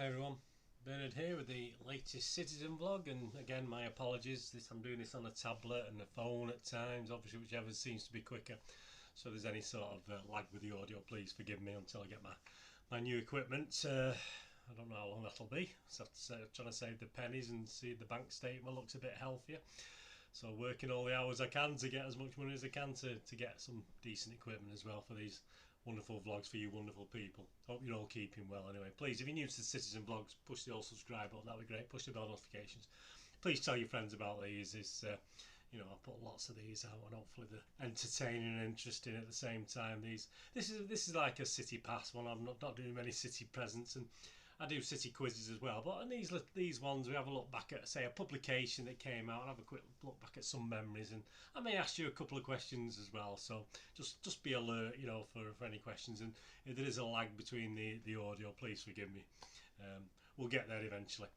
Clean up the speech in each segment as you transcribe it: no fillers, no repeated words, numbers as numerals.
Hi everyone, Bernard here with the latest Citizen vlog, and again my apologies, I'm doing this on a tablet and a phone at times, obviously whichever seems to be quicker, so if there's any sort of lag with the audio, please forgive me until I get my new equipment. I don't know how long that'll be, so I'm trying to save the pennies and see if the bank statement looks a bit healthier. So working all the hours I can to get as much money as I can to get some decent equipment as well for these wonderful vlogs for you wonderful people. Hope you're all keeping well anyway. Please, if you're new to the Citizen vlogs, push the old subscribe button, that'd be great. Push the bell notifications. Please tell your friends about these. It's, you know, I put lots of these out and hopefully they're entertaining and interesting at the same time. This is like a city pass one. I'm not doing many city presents, and I do city quizzes as well, but on these ones we have a look back at, say, a publication that came out and have a quick look back at some memories, and I may ask you a couple of questions as well, so just be alert, you know, for any questions, and if there is a lag between the audio, please forgive me. We'll get there eventually.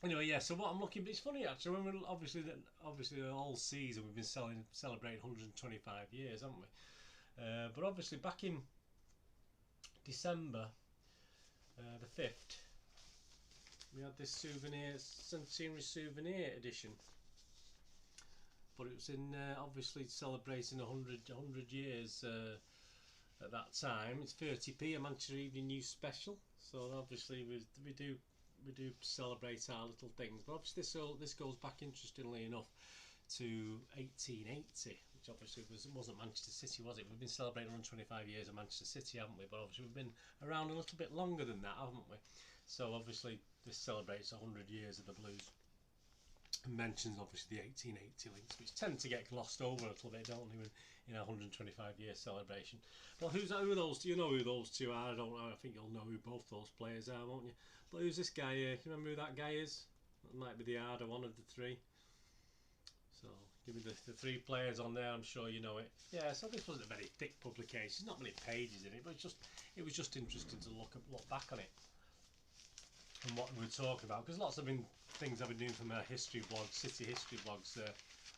Anyway, yeah, so what I'm looking, it's funny actually, when we're obviously the whole season we've been celebrating 125 years, haven't we? But obviously back in December the 5th, we had this centenary souvenir edition, but it was in obviously celebrating 100 years at that time. It's 30p, a Manchester Evening News special, so obviously we do celebrate our little things, but obviously this goes back, interestingly enough, to 1880, which obviously wasn't Manchester City, was it? We've been celebrating 125 years of Manchester City, haven't we? But obviously we've been around a little bit longer than that, haven't we? So obviously this celebrates 100 years of the Blues and mentions obviously the 1880 links, which tend to get glossed over a little bit, don't they, in a 125 year celebration. Well, who are those? Do you know who those two are? I don't know. I think you'll know who both those players are, won't you? But who's this guy here? Can you remember who that guy is? That might be the harder one of the three. So give me the three players on there, I'm sure you know it. Yeah, so this wasn't a very thick publication, not many pages in it, but it was just interesting to look back on it and what we were talking about, because lots of things I've been doing from our history blogs, city history blogs.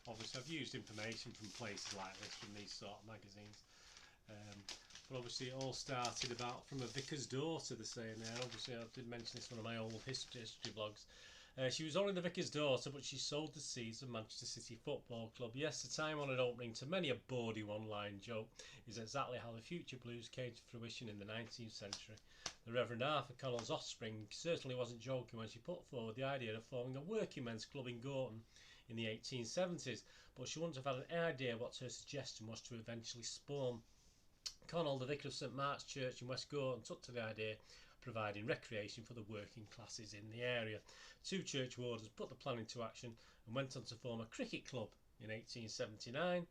Obviously I've used information from places like this, from these sort of magazines. But obviously it all started about from a vicar's daughter, they're saying there. Obviously I did mention this in one of my old history vlogs. She was only the vicar's daughter, but she sowed the seeds of Manchester City Football Club. Yes, the time-honoured opening to many a bawdy one-line joke is exactly how the future Blues came to fruition in the 19th century. The Reverend Arthur Connell's offspring certainly wasn't joking when she put forward the idea of forming a working men's club in Gorton in the 1870s, but she wouldn't have had an idea what her suggestion was to eventually spawn. Connell, the vicar of St Mark's Church in West Gorton, took to the idea of providing recreation for the working classes in the area. Two church wardens put the plan into action and went on to form a cricket club in 1879,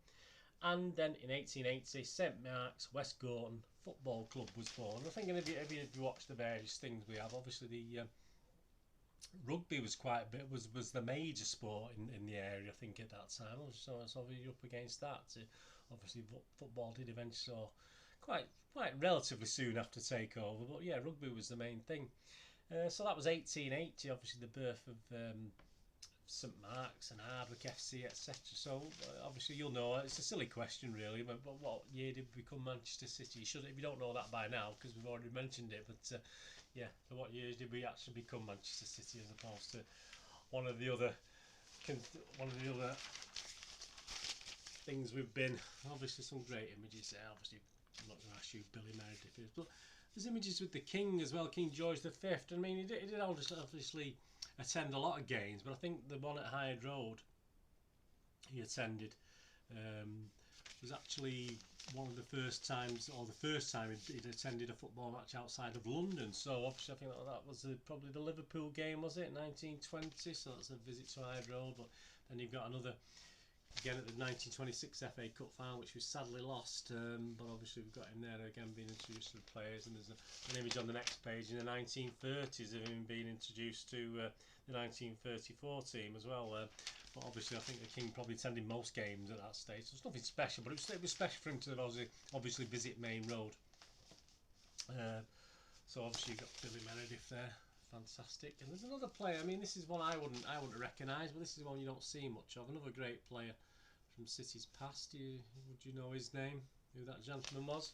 and then in 1880 St Mark's West Gorton Football Club was born. I think if you watch the various things we have, obviously the rugby was quite a bit, was the major sport in the area, I think, at that time. So it's obviously up against that. Obviously football did eventually, quite relatively soon after takeover, but yeah, rugby was the main thing. So that was 1880, obviously the birth of St Mark's and Hardwick FC, etc. So obviously you'll know, it's a silly question really, but what year did we become Manchester City? You should, if you don't know that by now, because we've already mentioned it, but yeah, so what years did we actually become Manchester City, as opposed to one of the other things we've been. Obviously some great images there. Obviously I'm not going to ask you Billy Meredith is, but there's images with the King as well, King George V. I mean, he did obviously attend a lot of games, but I think the one at Hyde Road he attended was actually one of the first times, or the first time he'd attended a football match outside of London. So obviously I think that was probably the Liverpool game, was it, 1920? So that's a visit to Hyde Road. But then you've got another, again at the 1926 FA Cup final, which was sadly lost, but obviously we've got him there again being introduced to the players, and there's an image on the next page in the 1930s of him being introduced to the 1934 team as well. But obviously I think the King probably attended most games at that stage, so it's nothing special, but it was special for him to obviously visit Main Road. So obviously you've got Billy Meredith there, fantastic. And there's another player, I mean this is one I wouldn't recognise, but this is one you don't see much of, another great player from City's past. Would you know his name, who that gentleman was?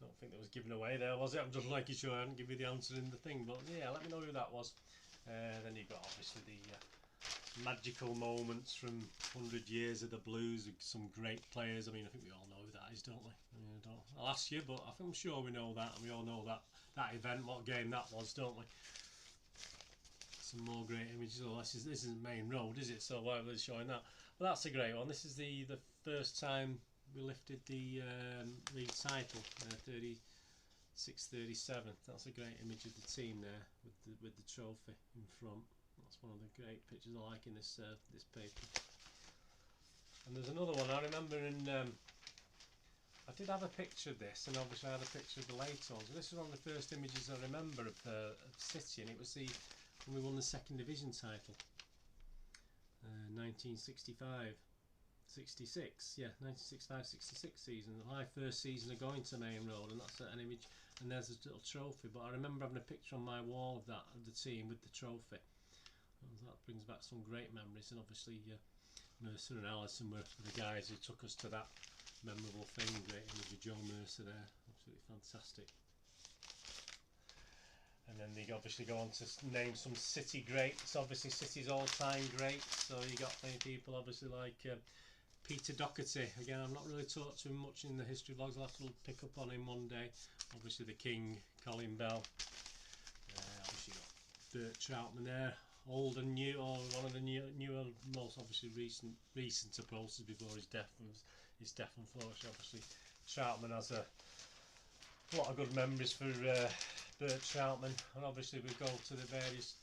Don't think that was given away there, was it? I'm just making sure I didn't give you the answer in the thing, but yeah, let me know who that was. Then you've got obviously the magical moments from 100 years of the Blues with some great players. I mean, I think we all know who that is, don't we? I mean, I'll ask you, but I'm sure we know that, and we all know that event, what game that was, don't we? Some more great images. Oh, this isn't Main Road, is it? So why are they showing that? Well, that's a great one. This is the first time we lifted the REID title, 36-37. That's a great image of the team there with the trophy in front. That's one of the great pictures I like in this this paper. And there's another one I remember in. I did have a picture of this, and obviously I had a picture of the late ones. And this is one of the first images I remember of City, and it was when we won the second division title, 1965. 66, yeah, 1965-66 season, my first season of going to Main Road, and that's an image, and there's a little trophy. But I remember having a picture on my wall of that, of the team with the trophy. And that brings back some great memories, and obviously Mercer and Allison were the guys who took us to that memorable thing. Great image of Joe Mercer there, absolutely fantastic. And then they obviously go on to name some City greats, obviously City's all-time greats, so you got plenty of people obviously like Peter Doherty. Again, I've not really talked to him much in the history vlogs. I'll have to pick up on him one day. Obviously the King, Colin Bell. Obviously got Bert Troutman there, old and new, or one of the newer, most obviously recent approaches before his death. Unfortunately, obviously Troutman has a lot of good memories for Bert Troutman, and obviously we go to the various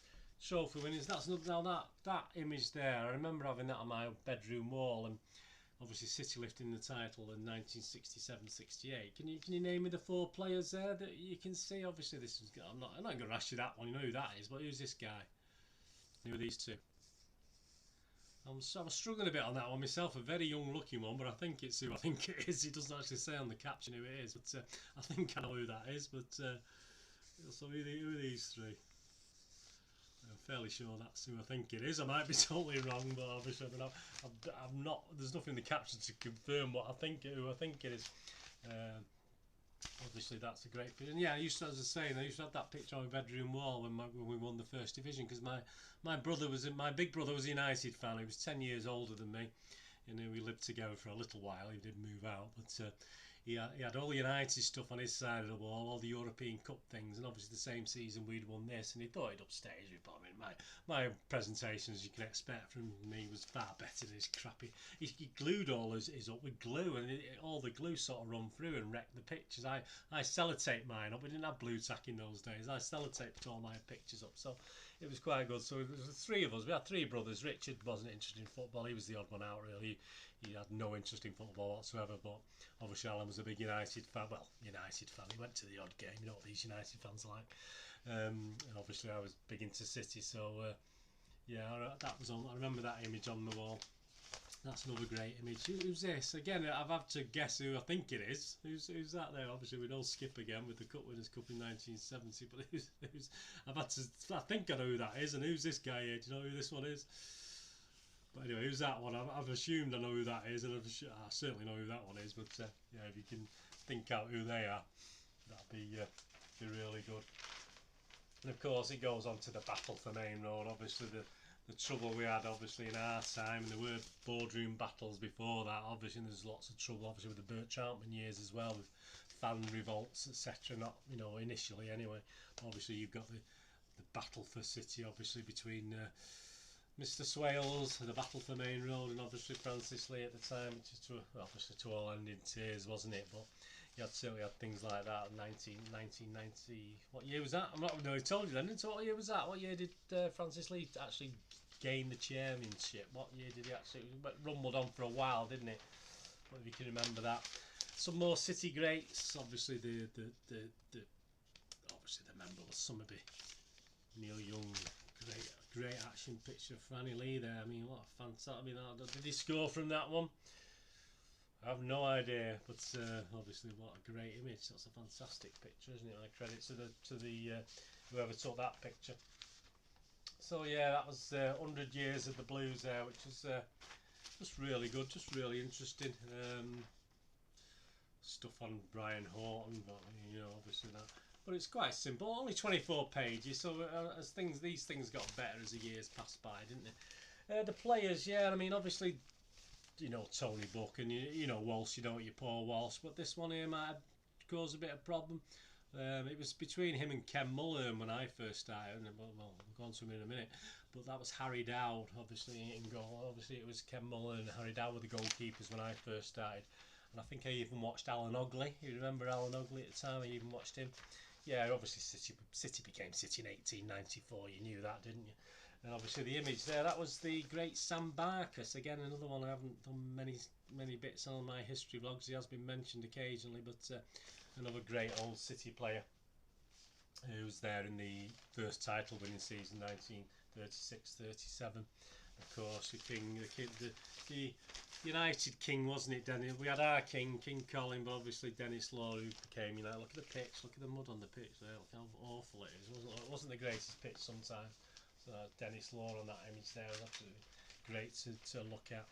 trophy winners. That's now that image there. I remember having that on my bedroom wall, and obviously City lifting the title in 1967-68. Can you name me the 4 players there that you can see? Obviously this is. I'm not going to ask you that one. You know who that is, but who's this guy? Who are these two? I'm struggling a bit on that one myself. A very young looking one, but I think it's who I think it is. It doesn't actually say on the caption who it is, but I think I know who that is. But so who are these 3? I'm fairly sure that's who I think it is. I might be totally wrong, but obviously I'm not. There's nothing in the caption to confirm who I think it is. Obviously that's a great picture. And yeah, I used to, as I was saying, I used to have that picture on my bedroom wall when we won the first division, because my big brother was a United fan. He was 10 years older than me. You know, we lived together for a little while. He did move out, but he had all the United stuff on his side of the wall, all the European Cup things, and obviously the same season we'd won this, and he thought he'd upstage it. But I mean, my presentation, as you can expect from me, was far better than his crappy. He glued all his up with glue, and all the glue sort of run through and wrecked the pictures. I sellotaped mine up. We didn't have blue tack in those days. I sellotaped all my pictures up, so it was quite good. So it was 3 of us. We had 3 brothers. Richard wasn't interested in football. He was the odd one out, really. He had no interest in football whatsoever, but obviously Alan was a big United fan. Well, United fan. He went to the odd game. You know what these United fans are like. And obviously I was big into City, so yeah, that was on. I remember that image on the wall. That's another great image. Who's this? Again, I've had to guess who I think it is. Who's that there? Obviously we know Skip again with the Cup Winners' Cup in 1970, but who's I've had to. I think I know who that is, and who's this guy here? Do you know who this one is? But anyway, who's that one? I've assumed I know who that is, and I certainly know who that one is. But yeah, if you can think out who they are, that'd be really good. And of course, it goes on to the battle for Main Road. Obviously, the trouble we had, obviously, in our time, and there were boardroom battles before that. Obviously, and there's lots of trouble, obviously, with the Bert Troutman years as well, with fan revolts, etc. Not, initially anyway. Obviously, you've got the battle for City, obviously, between Mr. Swales, the battle for Main Road, and obviously Francis Lee at the time, which is obviously to all end in tears, wasn't it? But you certainly had things like that. 1990. What year was that? I told you then. So what year was that? What year did Francis Lee actually gain the chairmanship? What year did he actually? It rumbled on for a while, didn't it? But if you can remember that. Some more City greats. Obviously the memorable Summerby, Neil Young. Great action picture of Franny Lee there. I mean, what a fantastic. I mean, did he score from that one? I have no idea, but obviously, what a great image. That's a fantastic picture, isn't it? My credit to the whoever took that picture. So yeah, that was 100 years of the Blues there, which is just really good, just really interesting. stuff on Brian Horton, but you know, obviously that. But it's quite simple, only 24 pages. So as these things got better as the years passed by, didn't they? The players, yeah, I mean, obviously, you know, Tony Buck and you know Walsh, you know your Paul Walsh, but this one here might cause a bit of problem. It was between him and Ken Mullen when I first started, and well, we'll go on to him in a minute. But that was Harry Dowd, obviously, in goal. Obviously, it was Ken Mullen and Harry Dowd were the goalkeepers when I first started. And I think I even watched Alan Ogley. You remember Alan Ogley at the time? I even watched him. Yeah, obviously City became City in 1894. You knew that, didn't you? And obviously the image there, that was the great Sam Barkas. Again, another one I haven't done many bits on my history vlogs. He has been mentioned occasionally, but another great old City player who was there in the first title winning season, 1936-37. Of course, the United king, wasn't it, Dennis? We had our king, King Colin, but obviously Dennis Law, who became, you know, look at the pitch, look at the mud on the pitch there, look how awful it is. It wasn't the greatest pitch sometimes. So Dennis Law on that image there was absolutely great to look at.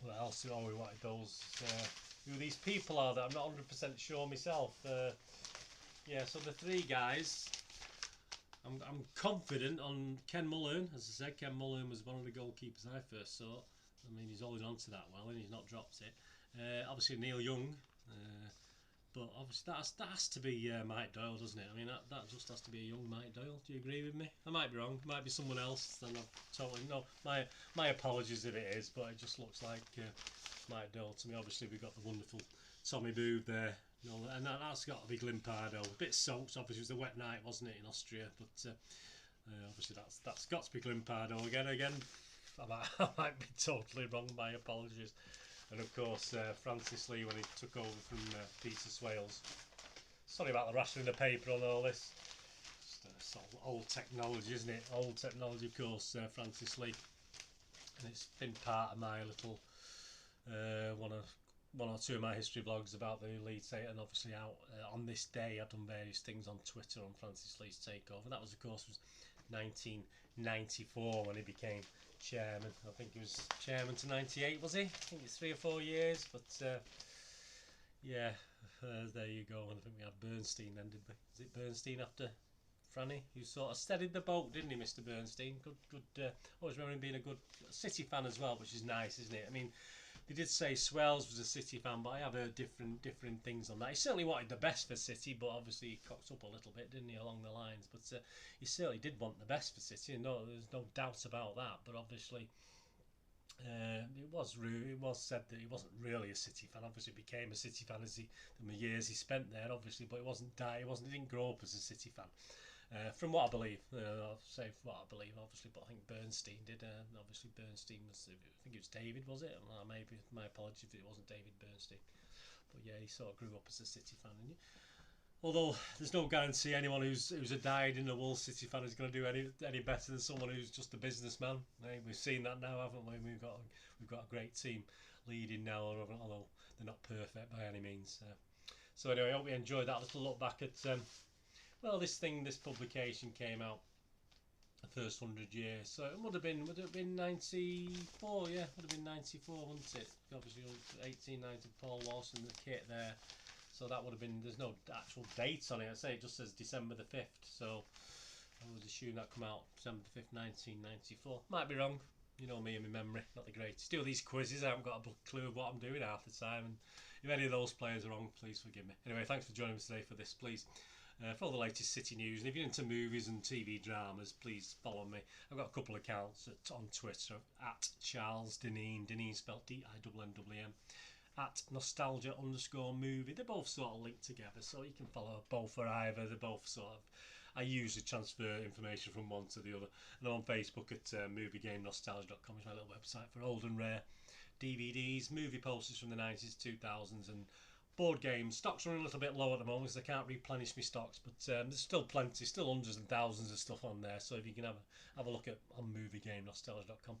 What else? Oh, we wanted those. Who these people are that I'm not 100% sure myself. Yeah, so the three guys. I'm confident on Ken Mullen. As I said, Ken Mullen was one of the goalkeepers I first saw. I mean, he's holding on to that well, and he's not dropped it. Obviously Neil Young, but obviously that has to be Mike Doyle, doesn't it? I mean, that just has to be a young Mike Doyle. Do you agree with me? I might be wrong. It might be someone else. Then I've totally no. My apologies if it is, but it just looks like Mike Doyle to me. Obviously, we've got the wonderful Tommy Booth there. You know, and that's got to be Glimpardo. A bit soaked, obviously. It was a wet night, wasn't it, in Austria? But obviously that's got to be Glimpardo again. I might be totally wrong. My apologies. And of course, Francis Lee when he took over from Peter Swales. Sorry about the rattling of paper on all this. Just sort of old technology, isn't it? Old technology, of course. Francis Lee, and it's been part of my little one or two of my history vlogs about the Leeds Eight, and obviously out on this day I've done various things on Twitter on Francis Lee's takeover. That was, of course, was 1994 when he became chairman. I think he was chairman to 98, was he? I think it's 3 or 4 years, but yeah, there you go. And I think we had Bernstein then, did we? Is it Bernstein after Franny? Who sort of steadied the boat, didn't he, Mr. Bernstein? Good. Always remember him being a good City fan as well, which is nice, isn't it? I mean, they did say Swells was a City fan, but I have heard different things on that. He certainly wanted the best for City, but obviously he cocked up a little bit, didn't he, along the lines? But he certainly did want the best for City, and there's no doubt about that. But obviously, it was said that he wasn't really a City fan. Obviously, became a City fan as the years he spent there, obviously, but he didn't grow up as a City fan. From what I believe, I'll say from what I believe, obviously, but I think Bernstein did. Obviously, Bernstein was, I think it was David, was it? Well, maybe, my apologies if it wasn't David Bernstein. But yeah, he sort of grew up as a City fan. And although there's no guarantee anyone who's a dyed-in-the-wool City fan is going to do any better than someone who's just a businessman. We've seen that now, haven't we? We've got a great team leading now, although they're not perfect by any means. So anyway, I hope you enjoyed that little look back at. Well, this publication came out the first 100 years, so it would have been 94, yeah, would have been 94, wouldn't it? Obviously, 1890 Paul Walsh and the kit there, so that would have been. There's no actual dates on it. I say it just says December the 5th, so I would assume that come out December the 5th, 1994. Might be wrong. You know me and my memory, not the greatest. Do these quizzes, I haven't got a clue of what I'm doing half the time, and if any of those players are wrong, please forgive me. Anyway, thanks for joining us today for this, please. For all the latest City news, and if you're into movies and TV dramas, please follow me. I've got a couple of accounts on Twitter at Charles Dineen, Dineen spelled D-I-N-N-W-M, at nostalgia_movie. They're both sort of linked together, so you can follow both or either. They're both sort of. I usually transfer information from one to the other. And I'm on Facebook at moviegamenostalgia.com, is my little website for old and rare DVDs, movie posters from the 90s, 2000s, and board games. Stocks are a little bit low at the moment because I can't replenish my stocks, but there's still plenty, still hundreds and thousands of stuff on there. So if you can have a look at on moviegamenostalgia.com,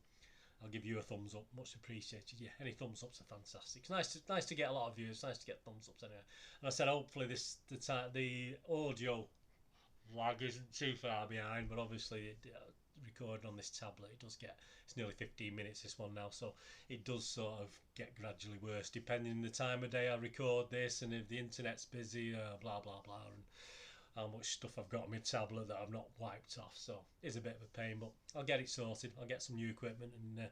I'll give you a thumbs up. Much appreciated. Yeah, any thumbs ups are fantastic. It's nice to get a lot of views. Nice to get thumbs ups anyway. And I said hopefully the audio lag isn't too far behind, but obviously recording on this tablet, it does get, it's nearly 15 minutes this one now, so it does sort of get gradually worse depending on the time of day I record this, and if the internet's busy, blah blah blah, and how much stuff I've got on my tablet that I've not wiped off. So it's a bit of a pain, but I'll get it sorted. I'll get some new equipment, and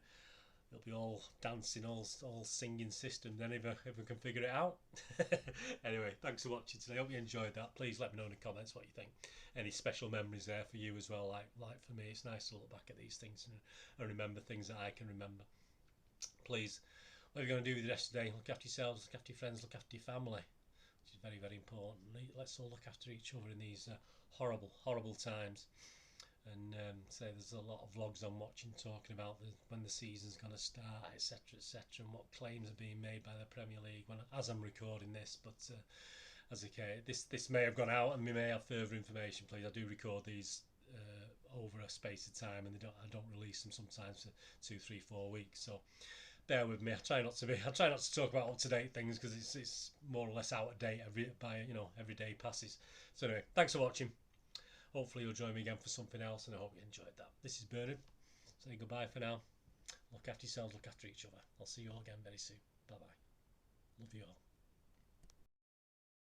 it'll be all dancing, all singing system then if I can figure it out. Anyway, thanks for watching today. Hope you enjoyed that. Please let me know in the comments what you think. Any special memories there for you as well? Like for me, it's nice to look back at these things and remember things that I can remember. Please, what are you going to do with the rest of the day? Look after yourselves, look after your friends, look after your family, which is very, very important. Let's all look after each other in these horrible times. And say there's a lot of vlogs I'm watching talking about when the season's going to start, etc, and what claims are being made by the Premier League as I'm recording this. But as okay, this may have gone out and we may have further information. Please, I do record these over a space of time, and I don't release them sometimes for 2, 3, 4 weeks. So bear with me. I try not to talk about up-to-date things, because it's more or less out of date every day passes. So anyway, thanks for watching. Hopefully you'll join me again for something else, and I hope you enjoyed that. This is Bernard. Say goodbye for now. Look after yourselves, look after each other. I'll see you all again very soon. Bye bye. Love you all.